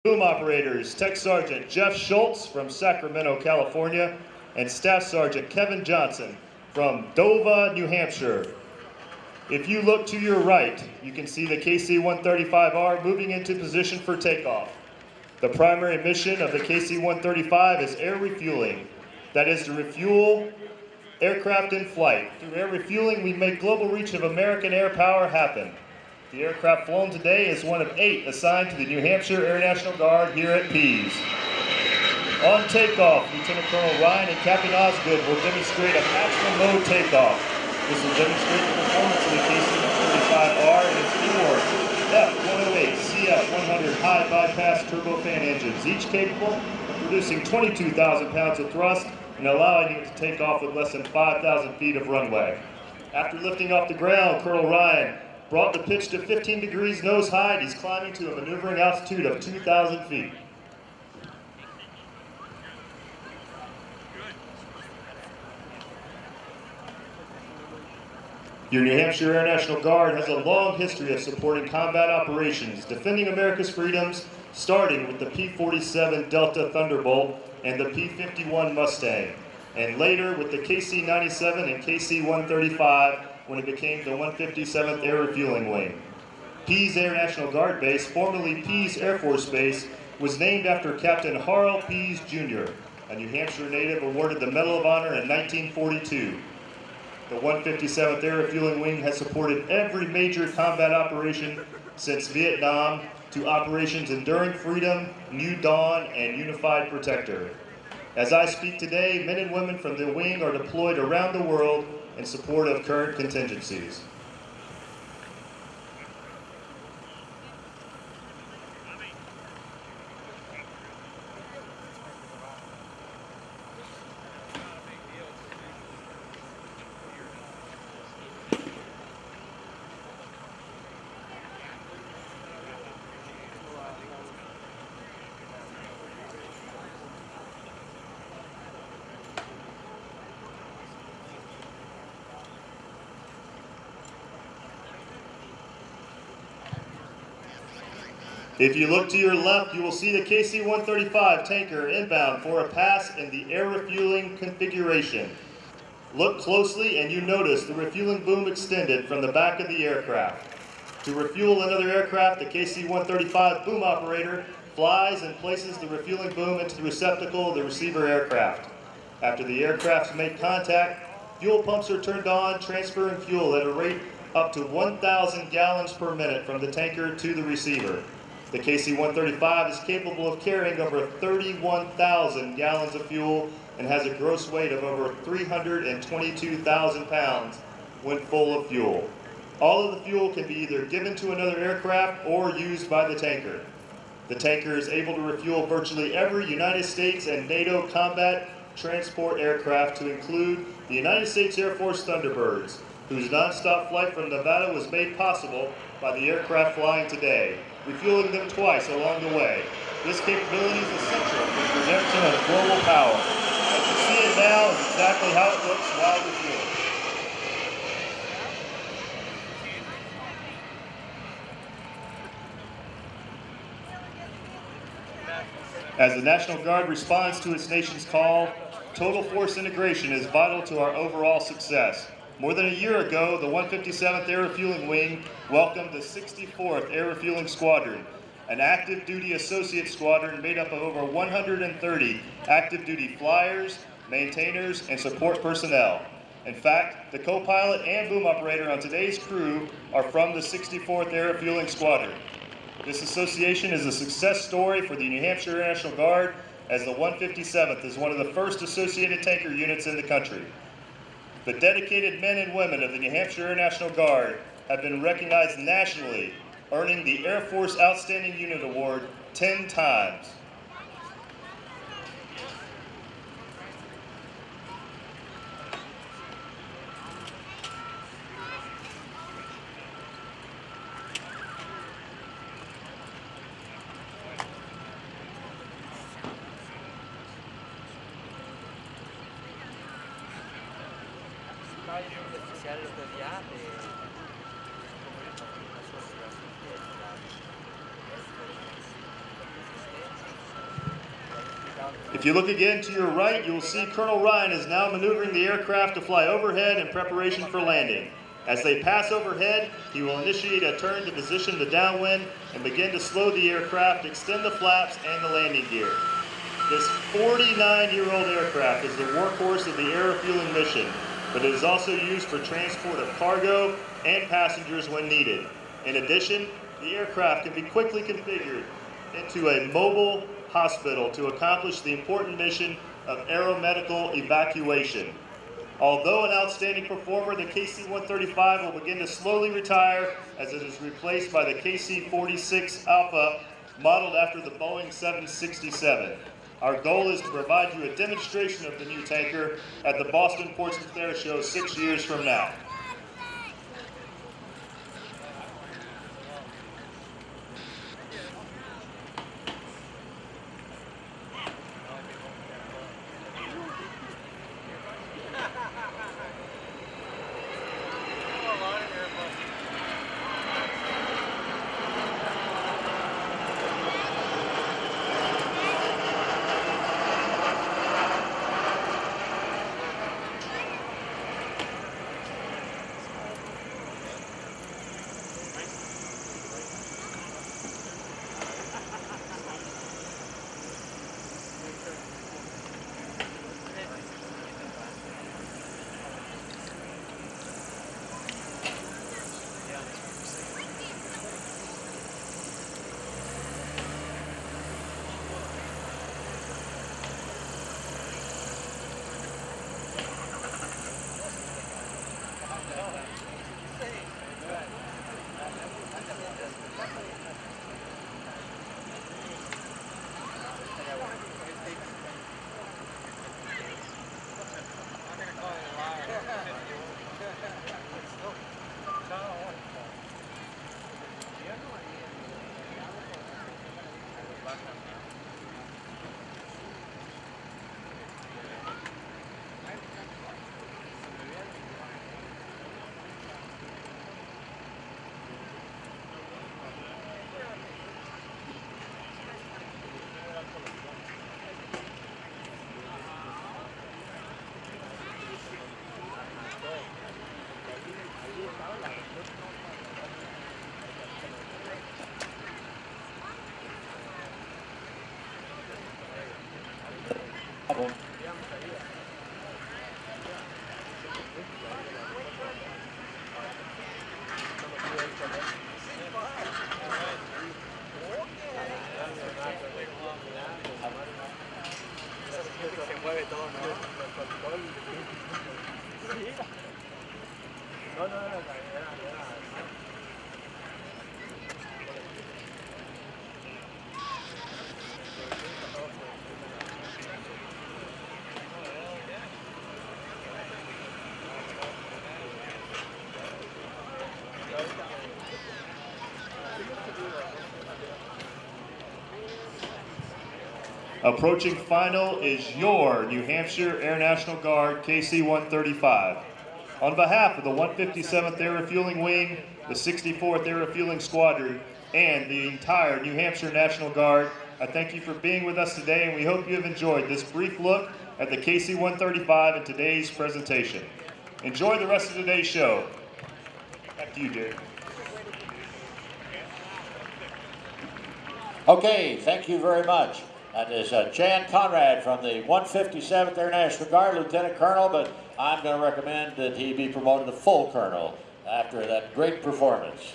Boom operators, Tech Sergeant Jeff Schultz from Sacramento, California, and Staff Sergeant Kevin Johnson from Dover, New Hampshire. If you look to your right, you can see the KC-135R moving into position for takeoff. The primary mission of the KC-135 is air refueling. That is to refuel aircraft in flight. Through air refueling, we make global reach of American air power happen. The aircraft flown today is one of 8 assigned to the New Hampshire Air National Guard here at Pease. On takeoff, Lieutenant Colonel Ryan and Captain Osgood will demonstrate a maximum mode takeoff. This will demonstrate the performance of the KC-135R and its 4 F-108 CF-100 high bypass turbofan engines, each capable of producing 22,000 pounds of thrust and allowing it to take off with less than 5,000 feet of runway. After lifting off the ground, Colonel Ryan brought the pitch to 15 degrees nose high, and he's climbing to a maneuvering altitude of 2,000 feet. Your New Hampshire Air National Guard has a long history of supporting combat operations, defending America's freedoms, starting with the P-47 Delta Thunderbolt and the P-51 Mustang, and later with the KC-97 and KC-135 when it became the 157th Air Refueling Wing. Pease Air National Guard Base, formerly Pease Air Force Base, was named after Captain Harl Pease Jr., a New Hampshire native awarded the Medal of Honor in 1942. The 157th Air Refueling Wing has supported every major combat operation since Vietnam to Operations Enduring Freedom, New Dawn, and Unified Protector. As I speak today, men and women from the wing are deployed around the world in support of current contingencies. If you look to your left, you will see the KC-135 tanker inbound for a pass in the air refueling configuration. Look closely and you notice the refueling boom extended from the back of the aircraft. To refuel another aircraft, the KC-135 boom operator flies and places the refueling boom into the receptacle of the receiver aircraft. After the aircrafts make contact, fuel pumps are turned on, transferring fuel at a rate up to 1,000 gallons per minute from the tanker to the receiver. The KC-135 is capable of carrying over 31,000 gallons of fuel and has a gross weight of over 322,000 pounds when full of fuel. All of the fuel can be either given to another aircraft or used by the tanker. The tanker is able to refuel virtually every United States and NATO combat transport aircraft, to include the United States Air Force Thunderbirds, whose nonstop flight from Nevada was made possible by the aircraft flying today, refueling them twice along the way. This capability is essential for the projection of global power. As you see it now is exactly how it looks while refueling. As the National Guard responds to its nation's call, total force integration is vital to our overall success. More than a year ago, the 157th Air Refueling Wing welcomed the 64th Air Refueling Squadron, an active-duty associate squadron made up of over 130 active-duty flyers, maintainers, and support personnel. In fact, the co-pilot and boom operator on today's crew are from the 64th Air Refueling Squadron. This association is a success story for the New Hampshire Air National Guard, as the 157th is one of the first associated tanker units in the country. The dedicated men and women of the New Hampshire Air National Guard have been recognized nationally, earning the Air Force Outstanding Unit Award 10 times. If you look again to your right, you will see Colonel Ryan is now maneuvering the aircraft to fly overhead in preparation for landing. As they pass overhead, he will initiate a turn to position the downwind and begin to slow the aircraft, extend the flaps and the landing gear. This 49-year-old aircraft is the workhorse of the air refueling mission, but it is also used for transport of cargo and passengers when needed. In addition, the aircraft can be quickly configured into a mobile hospital to accomplish the important mission of aeromedical evacuation. Although an outstanding performer, the KC-135 will begin to slowly retire as it is replaced by the KC-46 Alpha, modeled after the Boeing 767. Our goal is to provide you a demonstration of the new tanker at the Boston Portsmouth Airshow 6 years from now. Approaching final is your New Hampshire Air National Guard KC-135. On behalf of the 157th Air Refueling Wing, the 64th Air Refueling Squadron, and the entire New Hampshire National Guard, I thank you for being with us today, and we hope you have enjoyed this brief look at the KC-135 in today's presentation. Enjoy the rest of today's show. Back to you, Jerry. Okay, thank you very much. That is Jan Conrad from the 157th Air National Guard, Lieutenant Colonel, but I'm going to recommend that he be promoted to full colonel after that great performance.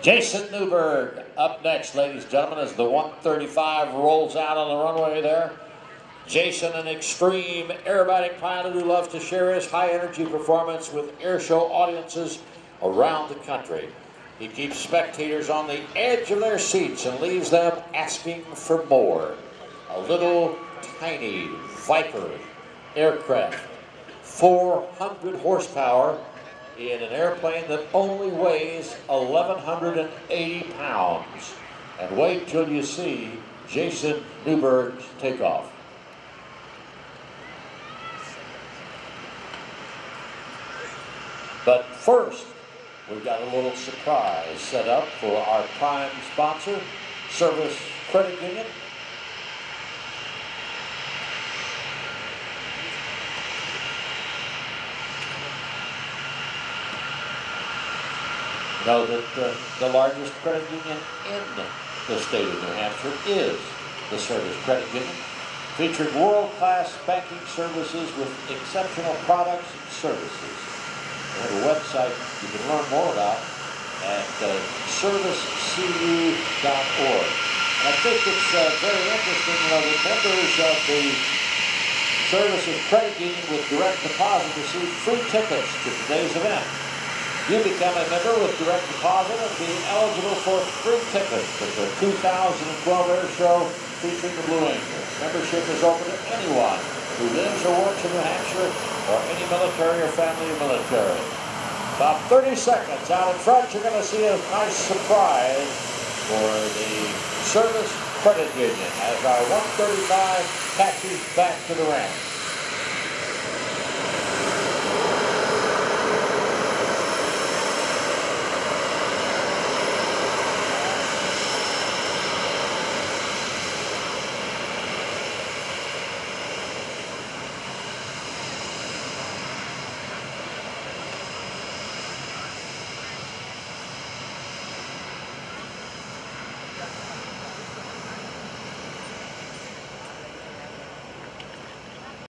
Jason Newberg up next, ladies and gentlemen, as the 135 rolls out on the runway there. Jason, an extreme aerobatic pilot who loves to share his high-energy performance with airshow audiences around the country. He keeps spectators on the edge of their seats and leaves them asking for more. A little tiny Viper aircraft, 400 horsepower in an airplane that only weighs 1,180 pounds. And wait till you see Jason Newberg's takeoff. But first, we've got a little surprise set up for our prime sponsor, Service Credit Union. Know that the largest credit union in the state of New Hampshire is the Service Credit Union, featuring world-class banking services with exceptional products and services. They have a website you can learn more about at servicecu.org. And I think it's very interesting, you know, that members of the Services Credit Union with direct deposit receive free tickets to today's event. You become a member with direct deposit and be eligible for free tickets to the 2012 Air Show featuring the Blue Angels. Membership is open to anyone who lives or works in New Hampshire or any military or family of military. About 30 seconds out in front, you're going to see a nice surprise for the Service Credit Union as our 135 taxis back to the ramp.